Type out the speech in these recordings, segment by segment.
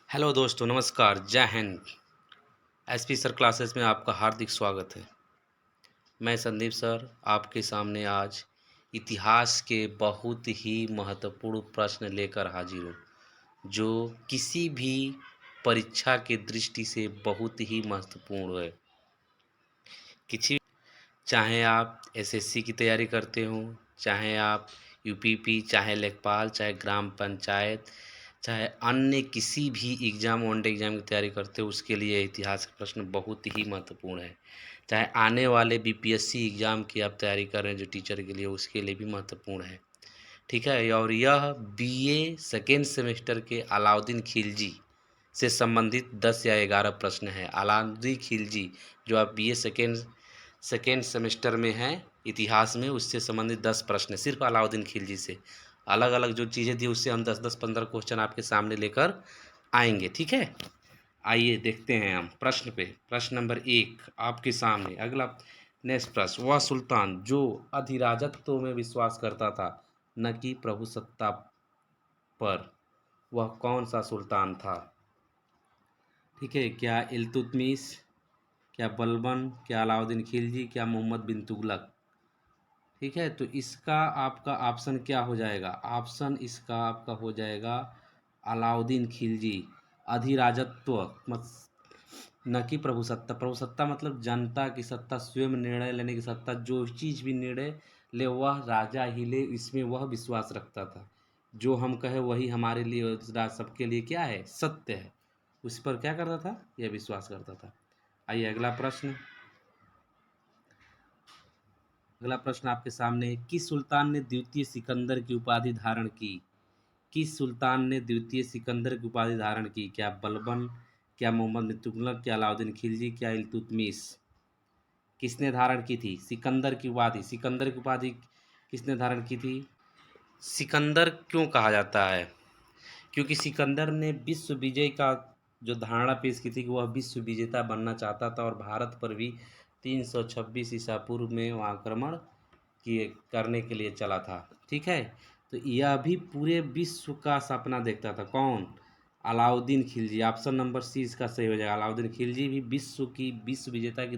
Hello दोस्तों, नमस्कार, जय हिंद। एसपी सर क्लासेस में आपका हार्दिक स्वागत है। मैं संदीप सर आपके सामने आज इतिहास के बहुत ही महत्वपूर्ण प्रश्न लेकर हाजिर हूँ, जो किसी भी परीक्षा के दृष्टि से बहुत ही महत्वपूर्ण है। किसी चाहे आप एसएससी की तैयारी करते हो, चाहे आप यूपीपी, चाहे लेखपाल, चाहे ग्राम पंचायत, चाहे अन्य किसी भी एग्ज़ाम वनडे एग्ज़ाम की तैयारी करते हो, उसके लिए इतिहास के प्रश्न बहुत ही महत्वपूर्ण है। चाहे आने वाले बीपीएससी एग्ज़ाम की आप तैयारी कर रहे हैं जो टीचर के लिए, उसके लिए भी महत्वपूर्ण है। ठीक है, और यह बीए सेकेंड सेमेस्टर के अलाउद्दीन खिलजी से संबंधित 10 या 11 प्रश्न हैं। अलाउद्दीन खिलजी जो आप बीए सेकेंड सेमेस्टर में हैं इतिहास में, उससे संबंधित 10 प्रश्न सिर्फ अलाउद्दीन खिलजी से। अलग अलग जो चीज़ें थी उससे हम 10-10, 15 क्वेश्चन आपके सामने लेकर आएंगे। ठीक है, आइए देखते हैं हम प्रश्न पे। प्रश्न नंबर 1 आपके सामने। अगला नेक्स्ट प्रश्न, वह सुल्तान जो अधिराजत्व में विश्वास करता था न कि प्रभुसत्ता पर, वह कौन सा सुल्तान था? ठीक है, क्या इल्तुतमिश, क्या बलबन, क्या अलाउद्दीन खिलजी, क्या मोहम्मद बिन तुगलक? ठीक है, तो इसका आपका ऑप्शन क्या हो जाएगा? ऑप्शन इसका आपका हो जाएगा अलाउद्दीन खिलजी। अधिराजत्व मत न कि प्रभुसत्ता। प्रभुसत्ता मतलब जनता की सत्ता, स्वयं निर्णय लेने की सत्ता, जो चीज़ भी निर्णय ले वह राजा ही ले, इसमें वह विश्वास रखता था। जो हम कहे वही हमारे लिए, सबके लिए क्या है? सत्य है। उस पर क्या करता था? यह विश्वास करता था। आइए अगला प्रश्न। अगला प्रश्न आपके सामने है, किस सुल्तान ने द्वितीय सिकंदर की उपाधि धारण की? किस सुल्तान ने द्वितीय सिकंदर की उपाधि धारण की? क्या बलबन, क्या मोहम्मद बिन तुगलक, क्या अलाउद्दीन खिलजी, क्या इल्तुतमिश? किसने धारण की थी सिकंदर की उपाधि? सिकंदर की उपाधि किसने धारण की थी? सिकंदर क्यों कहा जाता है? क्योंकि सिकंदर ने विश्व विजय का जो धारणा पेश की थी कि वह विश्व विजेता बनना चाहता था, और भारत पर भी 326 ईसा पूर्व में वह आक्रमण किए करने के लिए चला था। ठीक है, तो यह भी पूरे विश्व का सपना देखता था। कौन? Alauddin Khilji. Option number C इसका सही हो जाएगा। अलाउद्दीन खिलजी भी विश्व विजेता की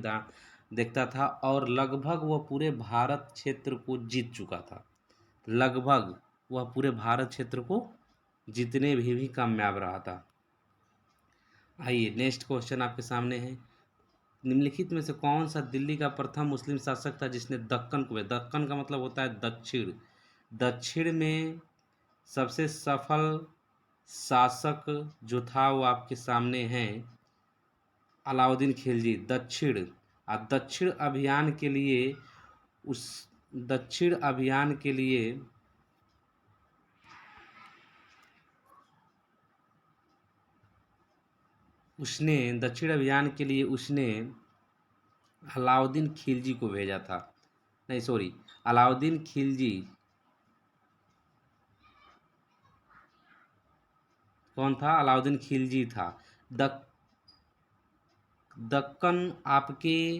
देखता था, और लगभग वह पूरे भारत क्षेत्र को जीत चुका था। लगभग वह पूरे भारत क्षेत्र को जीतने भी कामयाब रहा था। आइए नेक्स्ट क्वेश्चन आपके सामने है, निम्नलिखित में से कौन सा दिल्ली का प्रथम मुस्लिम शासक था जिसने दक्कन को, दक्कन का मतलब होता है दक्षिण, दक्षिण में सबसे सफल शासक जो था वो आपके सामने हैं अलाउद्दीन खिलजी। दक्षिण अभियान के लिए उस दक्षिण अभियान के लिए उसने अलाउद्दीन खिलजी को भेजा था। नहीं सॉरी, अलाउद्दीन खिलजी कौन था? अलाउद्दीन खिलजी था। दक दक्कन आपके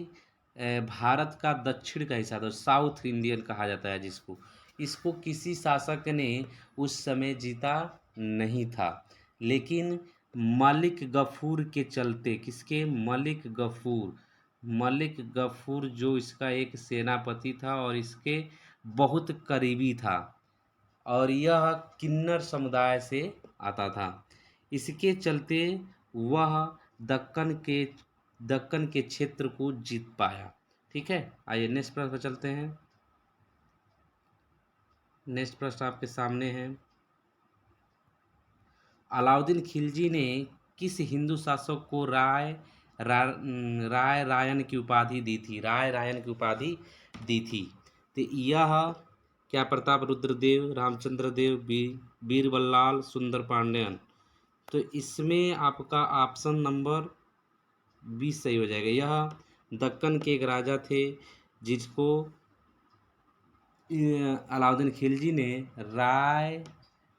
भारत का दक्षिण का हिस्सा था, साउथ इंडियन कहा जाता है जिसको। इसको किसी शासक ने उस समय जीता नहीं था, लेकिन मलिक गफूर के चलते, किसके? मलिक गफूर जो इसका एक सेनापति था और इसके बहुत करीबी था, और यह किन्नर समुदाय से आता था। इसके चलते वह दक्कन के दक्कन के क्षेत्र को जीत पाया। ठीक है, आइए नेक्स्ट प्रश्न पर चलते हैं। नेक्स्ट प्रश्न आपके सामने है, अलाउद्दीन खिलजी ने किस हिंदू शासक को राय रायन की उपाधि दी थी? राय रायन की उपाधि दी थी। तो यह क्या प्रताप रुद्रदेव, रामचंद्र देव, बीरबललाल, सुंदर पांड्यन? तो इसमें आपका ऑप्शन नंबर 20 सही हो जाएगा। यह दक्कन के एक राजा थे जिसको अलाउद्दीन खिलजी ने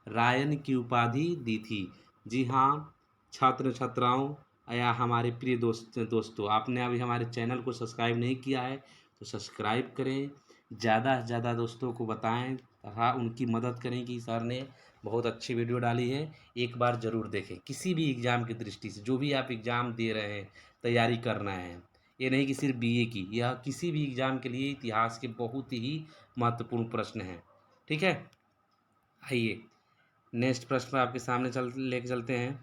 रायन की उपाधि दी थी। जी हाँ छात्र छात्राओं या हमारे प्रिय दोस्तों, आपने अभी हमारे चैनल को सब्सक्राइब नहीं किया है तो सब्सक्राइब करें, ज़्यादा से ज़्यादा दोस्तों को बताएं तथा उनकी मदद करें कि सर ने बहुत अच्छी वीडियो डाली है, एक बार ज़रूर देखें। किसी भी एग्ज़ाम की दृष्टि से, जो भी आप एग्ज़ाम दे रहे हैं, तैयारी करना है, ये नहीं कि सिर्फ बीए की, यह किसी भी एग्ज़ाम के लिए इतिहास के बहुत ही महत्वपूर्ण प्रश्न हैं। ठीक है, आइए नेक्स्ट प्रश्न आपके सामने लेके चलते हैं।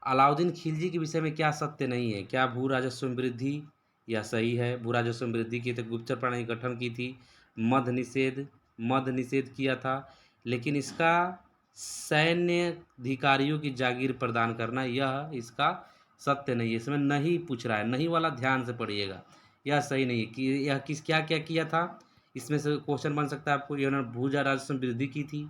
अलाउद्दीन खिलजी के विषय में क्या सत्य नहीं है? क्या भू राजस्व में वृद्धि? यह सही है, भू राजस्व में वृद्धि की तो गुप्तचर प्रणाली गठन की थी। मद्य निषेध किया था, लेकिन इसका सैन्य अधिकारियों की जागीर प्रदान करना, यह इसका सत्य नहीं है। इसमें नहीं पूछ रहा है, नहीं वाला ध्यान से पढ़िएगा, यह सही नहीं है कि यह क्या क्या किया था। इसमें से क्वेश्चन बन सकता है आपको, इन्होंने भू राजस्व में वृद्धि की थी।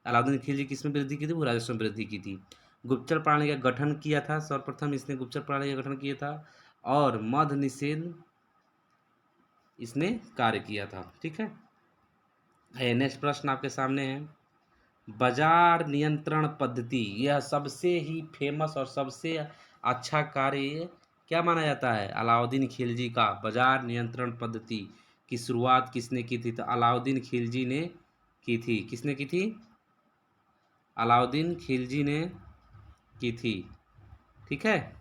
अलाउद्दीन खिलजी किस में वृद्धि की थी? भू राजस्व में वृद्धि की थी। गुप्तचर प्रणाली का गठन किया था, सर्वप्रथम इसने गुप्तचर प्रणाली का गठन किया था, और मद्य निषेध इसने कार्य किया था। ठीक है, नेक्स्ट प्रश्न आपके सामने है। बाजार नियंत्रण पद्धति, यह सबसे ही फेमस और सबसे अच्छा कार्य क्या माना जाता है? अलाउद्दीन खिलजी का बाजार नियंत्रण पद्धति की शुरुआत किसने की थी? तो अलाउद्दीन खिलजी ने की थी। किसने की थी? अलाउद्दीन खिलजी ने की थी। ठीक है,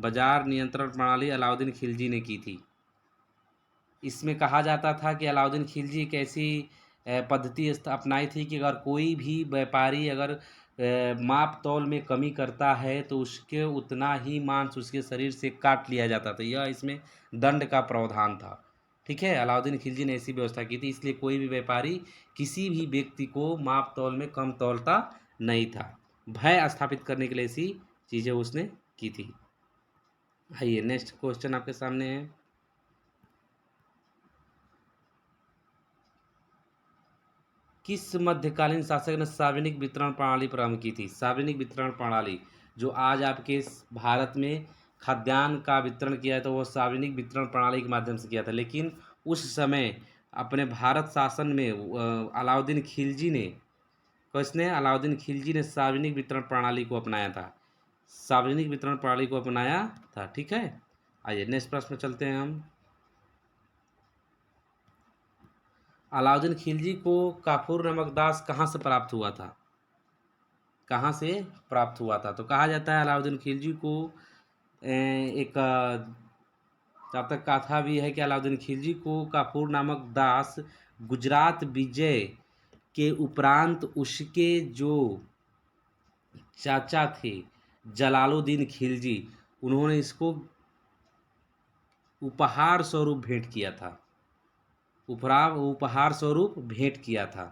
बाजार नियंत्रण प्रणाली अलाउद्दीन खिलजी ने की थी। इसमें कहा जाता था कि अलाउद्दीन खिलजी एक ऐसी पद्धति अपनाई थी कि अगर कोई भी व्यापारी अगर माप तौल में कमी करता है तो उसके उतना ही मांस उसके शरीर से काट लिया जाता था। यह इसमें दंड का प्रावधान था। ठीक है, अलाउद्दीन खिलजी ने ऐसी व्यवस्था की थी, इसलिए कोई भी व्यापारी किसी भी व्यक्ति को माप तौल में कम तौलता नहीं था। भय स्थापित करने के लिए ऐसी चीज़ें उसने की थी। आइए नेक्स्ट क्वेश्चन आपके सामने है। किस मध्यकालीन शासक ने सार्वजनिक वितरण प्रणाली प्रारंभ की थी? सार्वजनिक वितरण प्रणाली, जो आज आपके भारत में खाद्यान्न का वितरण किया है, तो वो सार्वजनिक वितरण प्रणाली के माध्यम से किया था। लेकिन उस समय अपने भारत शासन में अलाउद्दीन खिलजी ने, किसने? अलाउद्दीन खिलजी ने सार्वजनिक वितरण प्रणाली को अपनाया था। सार्वजनिक वितरण प्रणाली को अपनाया था। ठीक है, आइए नेक्स्ट प्रश्न में चलते हैं हम। अलाउद्दीन खिलजी को काफूर नमक दास कहाँ से प्राप्त हुआ था? कहाँ से प्राप्त हुआ था? तो कहा जाता है अलाउद्दीन खिलजी को एक जहाँ तक कथा भी है कि अलाउद्दीन खिलजी को काफूर नामक दास गुजरात विजय के उपरांत उसके जो चाचा थे जलालुद्दीन खिलजी, उन्होंने इसको उपहार स्वरूप भेंट किया था। उपहार स्वरूप भेंट किया था।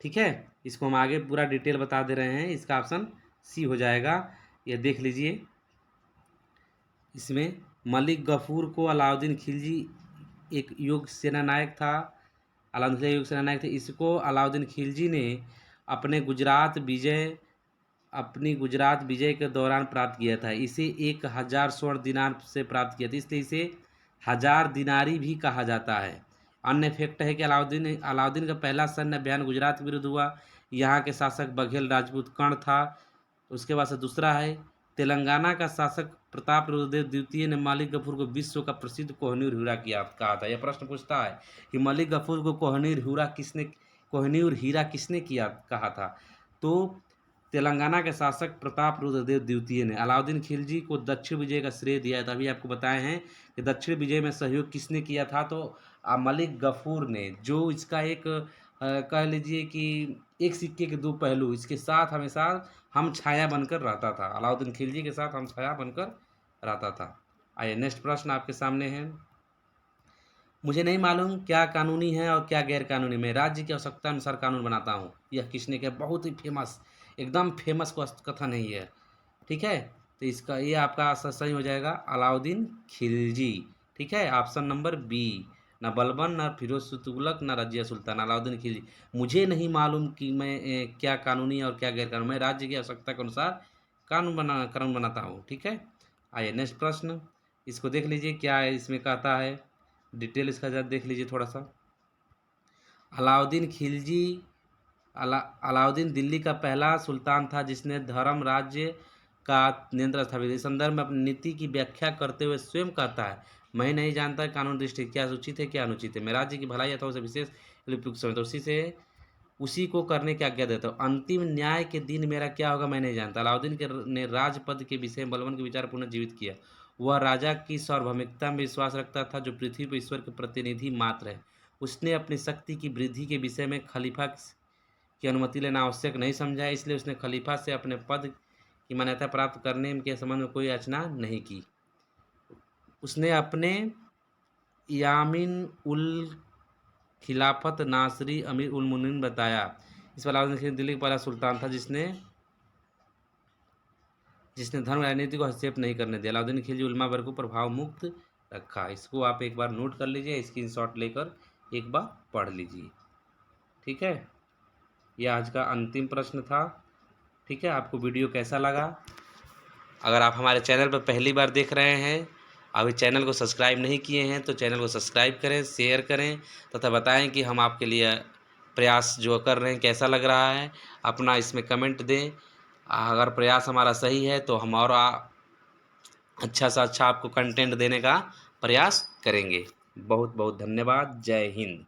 ठीक है, इसको हम आगे पूरा डिटेल बता दे रहे हैं। इसका ऑप्शन सी हो जाएगा, ये देख लीजिए। इसमें मलिक गफूर को अलाउद्दीन खिलजी एक युग सेनानायक था। अलाउद्दीन खिलजी युग सेनानायक थे। इसको अलाउद्दीन खिलजी ने अपने गुजरात विजय के दौरान प्राप्त किया था। इसे 1000 स्वर्ण दिनार से प्राप्त किया था, इसलिए इसे 1000 दिनारी भी कहा जाता है। अन्य फैक्ट है कि अलाउद्दीन का पहला सैन्य अभियान गुजरात के विरुद्ध हुआ। यहाँ के शासक बघेल राजपूत कर्ण था। उसके बाद से दूसरा है, तेलंगाना का शासक प्रताप रुद्रदेव द्वितीय ने मलिक गफूर को विश्व का प्रसिद्ध कोहिनूर हीरा किया कहा था। यह प्रश्न पूछता है कि मलिक गफूर को कोहिनूर हीरा किसने किया कहा था? तो तेलंगाना के शासक प्रताप रुद्रदेव द्वितीय ने। अलाउद्दीन खिलजी को दक्षिण विजय का श्रेय दिया था। अभी आपको बताए हैं कि दक्षिण विजय में सहयोग किसने किया था? तो मलिक गफूर ने, जो इसका एक कह लीजिए कि एक सिक्के के दो पहलू, इसके साथ हमेशा हम छाया बनकर रहता था। अलाउद्दीन खिलजी के साथ हम छाया बनकर रहता था। आइए नेक्स्ट प्रश्न आपके सामने है। मुझे नहीं मालूम क्या कानूनी है और क्या गैर कानूनी, मैं राज्य की आवश्यकता अनुसार कानून बनाता हूँ। यह किसने किया? बहुत ही फेमस, एकदम फेमस कथन है ये। ठीक है, तो इसका ये आपका सही हो जाएगा, अलाउद्दीन खिलजी। ठीक है, ऑप्शन नंबर बी। ना बलबन, ना फिरोज तुगलक, ना रजिया सुल्तान, अलाउद्दीन खिलजी। मुझे नहीं मालूम कि मैं क्या कानूनी और क्या गैर कानूनी, मैं राज्य की आवश्यकता के अनुसार कानून बनाता हूँ। ठीक है, आइए नेक्स्ट प्रश्न, इसको देख लीजिए क्या है इसमें कहता है, डिटेल इसका जरा देख लीजिए थोड़ा सा। अलाउद्दीन खिलजी अलाउद्दीन दिल्ली का पहला सुल्तान था जिसने धर्म राज्य का नियंत्रण स्थापित। इस संदर्भ में अपनी नीति की व्याख्या करते हुए स्वयं कहता है, मैं नहीं जानता कानून दृष्टि क्या उचित है क्या अनुचित है, मैं राज्य की भलाई अथवा उसे विशेष उपयुक्त समझता हूं। उसी से उसी को करने की आज्ञा देता हूँ। अंतिम न्याय के दिन मेरा क्या होगा मैं नहीं जानता। अलाउद्दीन के ने राजपद के विषय में बलबन के विचार पुनः जीवित किया। वह राजा की सार्वभौमिकता में विश्वास रखता था जो पृथ्वी पर ईश्वर के प्रतिनिधि मात्र है। उसने अपनी शक्ति की वृद्धि के विषय में खलीफा की अनुमति लेना आवश्यक नहीं समझा, इसलिए उसने खलीफा से अपने पद की मान्यता प्राप्त करने के संबंध में कोई याचना नहीं की। उसने अपने यामीन उल खिलाफत नासरी अमीर उल मुमिनीन बताया। इस पर अलाउद्दीन खिलजी दिल्ली का पहला सुल्तान था जिसने धर्म राजनीति को हस्तक्षेप नहीं करने दिया। अलाउद्दीन खिलजी उलमा वर्ग को प्रभाव मुक्त रखा। इसको आप एक बार नोट कर लीजिए, स्क्रीनशॉट लेकर एक बार पढ़ लीजिए। ठीक है, यह आज का अंतिम प्रश्न था। ठीक है, आपको वीडियो कैसा लगा? अगर आप हमारे चैनल पर पहली बार देख रहे हैं, अभी चैनल को सब्सक्राइब नहीं किए हैं तो चैनल को सब्सक्राइब करें, शेयर करें तथा बताएं कि हम आपके लिए प्रयास जो कर रहे हैं कैसा लग रहा है। अपना इसमें कमेंट दें। अगर प्रयास हमारा सही है तो हम और अच्छा से अच्छा आपको कंटेंट देने का प्रयास करेंगे। बहुत बहुत धन्यवाद। जय हिंद।